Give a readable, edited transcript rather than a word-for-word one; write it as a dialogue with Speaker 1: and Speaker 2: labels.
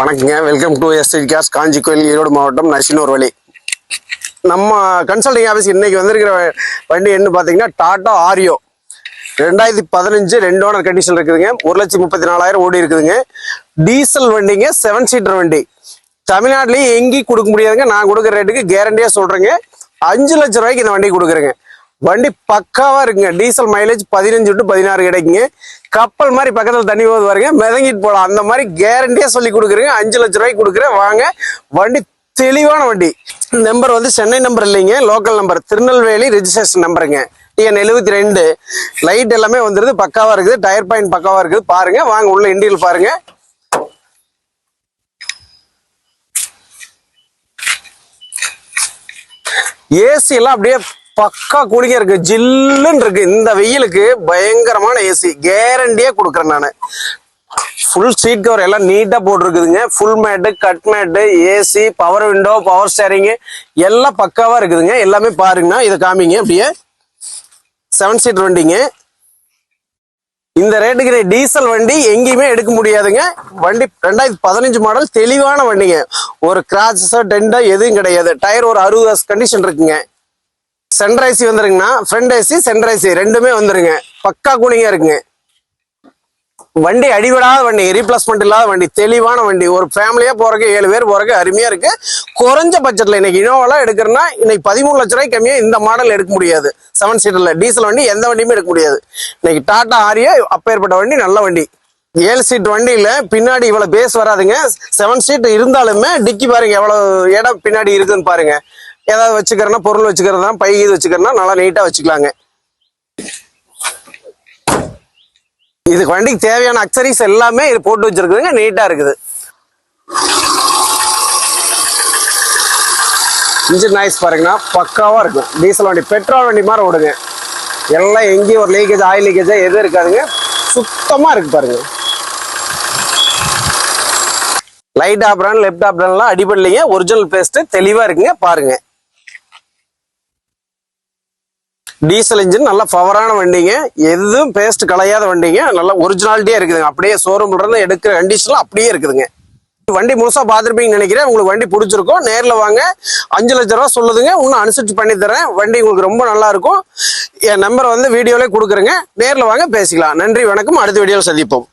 Speaker 1: வணக்கங்க, welcome to estate cars காஞ்சி கோயில், ஈரோடு மாவட்டம், நசினூர் வழி. நம்ம கன்சல்டிங் ஆஃபீஸ் இன்னைக்கு வந்திருக்கிற வண்டி என்ன பார்த்தீங்கன்னா டாடா ஆரியோ 2015 2 ஓனர் கண்டிஷன் இருக்குதுங்க. 1,34,000 ஓடி இருக்குதுங்க. டீசல் வண்டிங்க, 7 சீட்டர் வண்டி. தமிழ்நாட்டிலேயே எங்கேயும் கொடுக்க முடியாதுங்க. நான் கொடுக்குற ரேட்டுக்கு கேரண்டியாக சொல்கிறேங்க. 5 லட்சம் ரூபாய்க்கு இந்த வண்டி கொடுக்குறேங்க. வண்டி பக்காவா இருக்குங்க. டீசல் மைலேஜ் 15 to 16 கிடைக்குங்க. கப்பல் மாதிரி பக்கத்தில் தண்ணி போது வருங்க, மிதங்கிட்டு போகலாம். அந்த மாதிரி கேரண்டியா சொல்லி கொடுக்குறேங்க. 5 லட்சம் ரூபாய்க்கு கொடுக்குறேன். வாங்க, வண்டி தெளிவான வண்டி. நம்பர் வந்து சென்னை நம்பர் இல்லைங்க, லோக்கல் நம்பர், திருநெல்வேலி ரெஜிஸ்ட்ரேஷன் நம்பருங்க. TN 72. லைட் எல்லாமே வந்துருது, பக்காவா இருக்குது. டயர் பாயிண்ட் பக்காவா இருக்குது. பாருங்க, வாங்க உள்ள இன்டீரியல் பாருங்க. ஏசி எல்லாம் அப்படியே பக்கா கூலிங்கா இருக்கு, ஜில்லுன்னு இருக்கு. இந்த வெயிலுக்கு பயங்கரமான ஏசி கேரண்டியா கொடுக்குறேன் நான். ஃபுல் சீட் கவர் எல்லாம் நீட்டா போட்டுருக்குதுங்க. Full mat, cut mat, AC, power window, power steering எல்லாம் பக்காவா இருக்குதுங்க. எல்லாமே பாருங்கண்ணா, இதை காமிங்க. அப்படியே 7 சீட்டர் வண்டிங்க. இந்த ரேட்டுக்கு டீசல் வண்டி எங்கேயுமே எடுக்க முடியாதுங்க. வண்டி 2015 மாடல், தெளிவான வண்டிங்க. ஒரு கிராச்சஸோ டெண்டோ எதுவும் கிடையாது. டயர் ஒரு 60 கண்டிஷன் இருக்குங்க. சென்டர் ஐசி வந்துருங்கண்ணா, ஃப்ரண்ட் ஐசி சென்டர் ஐசி ரெண்டுமே வந்துருங்க. பக்கா கூலிங்கா இருக்குங்க. வண்டி அடிவிடாத வண்டி, ரீப்ளேஸ்மெண்ட் இல்லாத வண்டி, தெளிவான வண்டி. ஒரு ஃபேமிலியா போறதுக்கு 7 பேர் போறதுக்கு அருமையா இருக்கு. குறைஞ்ச பட்ஜெட்ல இன்னைக்கு இனோவாலாம் எடுக்கிறேன்னா இன்னைக்கு 13 லட்சம் ரூபாய்க்கு கம்மியா இந்த மாடல் எடுக்க முடியாது. 7 சீட்டர்ல டீசல் வண்டி எந்த வண்டியுமே எடுக்க முடியாது. இன்னைக்கு டாடா ஆரியோ அப்பேற்பட்ட வண்டி, நல்ல வண்டி. 7 சீட் வண்டி இல்ல, பின்னாடி இவ்வளவு பேஸ் வராதுங்க. 7 சீட் இருந்தாலுமே டிக்கி பாருங்க எவ்வளவு இடம் பின்னாடி இருக்குன்னு பாருங்க. ஏதாவது வச்சுக்கிறேன்னா, பொருள் வச்சுக்கிறதா, பை இது வச்சுக்கிறேன்னா நல்லா நீட்டா வச்சுக்கலாங்க. இதுக்கு வண்டிக்கு தேவையான அக்சரிஸ் எல்லாமே இது போட்டு வச்சிருக்குதுங்க. நீட்டா இருக்குது. இன்ஜின் நாய்ஸ் பாருங்கன்னா பக்காவா இருக்கும். டீசல் வண்டி, பெட்ரோல் வண்டி மாதிரி ஓடுங்க. எல்லாம் எங்கேயும் ஒரு லீக்கேஜ், ஆயில் லீக்கேஜா எதுவும் இருக்காதுங்க. சுத்தமா இருக்கு பாருங்க. லைட் ஆப்ரான், லெப்ட் ஆப்ரான்லாம் அடிபடலைங்க. ஒரிஜினல் பேஸ்ட் தெளிவா இருக்குங்க. பாருங்க, டீசல் இன்ஜின், நல்ல பவரான வண்டிங்க. எதுவும் பேஸ்ட் கலையாத வண்டிங்க. நல்ல ஒரிஜினாலிட்டியா இருக்குதுங்க. அப்படியே ஷோரூம்ல இருந்து எடுக்கிற கண்டிஷன்ல அப்படியே இருக்குதுங்க. வண்டி முழுசா பார்த்துருப்பீங்கன்னு நினைக்கிறேன். உங்களுக்கு வண்டி பிடிச்சிருக்கும். நேரில் வாங்க. 5 லட்சம் ரூபா சொல்லுதுங்க. இன்னும் அனுசரிச்சு பண்ணி தரேன். வண்டி உங்களுக்கு ரொம்ப நல்லா இருக்கும். என் நம்பரை வந்து வீடியோலே கொடுக்குறேங்க. நேரில் வாங்க, பேசிக்கலாம். நன்றி, வணக்கம். அடுத்த வீடியோவில் சந்திப்போம்.